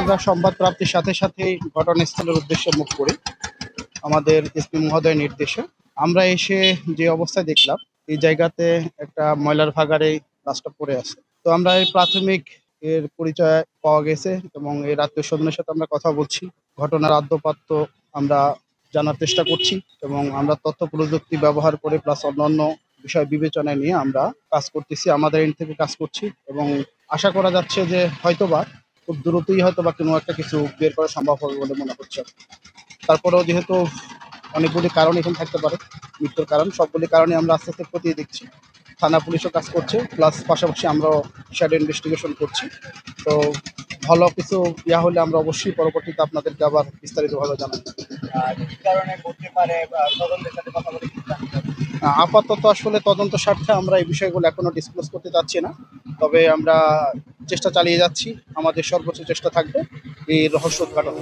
আমরা সংবাদ প্রাপ্তির সাথে সাথেই ঘটনাস্থলের উদ্দেশ্যে মুখ করি আমাদের এসপি মহোদয়ের নির্দেশে। আমরা এসে যে অবস্থায় দেখলাম, এই জায়গাতে একটা ময়লার ভাগাড়ে লাশটা পড়ে আছে। তো আমরা এই প্রাথমিক এর পরিচয় পাওয়া গেছে এবং এর আত্মীয় স্বজনের সাথে আমরা কথা বলছি। ঘটনার আদ্যপাত্য আমরা জানার চেষ্টা করছি এবং আমরা তথ্য প্রযুক্তি ব্যবহার করে প্লাস অন্যান্য বিষয় বিবেচনায় নিয়ে আমরা কাজ করতেছি, আমাদের এন্ড থেকে কাজ করছি এবং আশা করা যাচ্ছে যে হয়তোবা খুব দ্রুতই হয়তোবা কোনো একটা কিছু বের করা সম্ভব হবে বলে মনে হচ্ছে। তারপরেও যেহেতু অনেকগুলি কারণ এখানে থাকতে পারে, মৃত্যুর কারণ সবগুলি কারণে আমরা আস্তে আস্তে খতিয়ে দেখছি। থানা পুলিশও কাজ করছে, প্লাস পাশাপাশি আমরাও শ্যাডো ইনভেস্টিগেশন করছি। তো ভালো কিছু ইয়া হলে আমরা অবশ্যই পরবর্তীতে আপনাদেরকে আবার বিস্তারিতভাবে জানাবো। কি কারণে করতে পারে তদন্তের সাথে কথা বলে কিছু জানতে হবে? আপাতত আসলে তদন্ত স্বার্থে আমরা এই বিষয়গুলো এখনো ডিসক্লোজ করতে চাচ্ছি না, তবে আমরা চেষ্টা চালিয়ে যাচ্ছি, আমাদের সর্বোচ্চ চেষ্টা থাকবে এই রহস্য উদ্ঘাটন।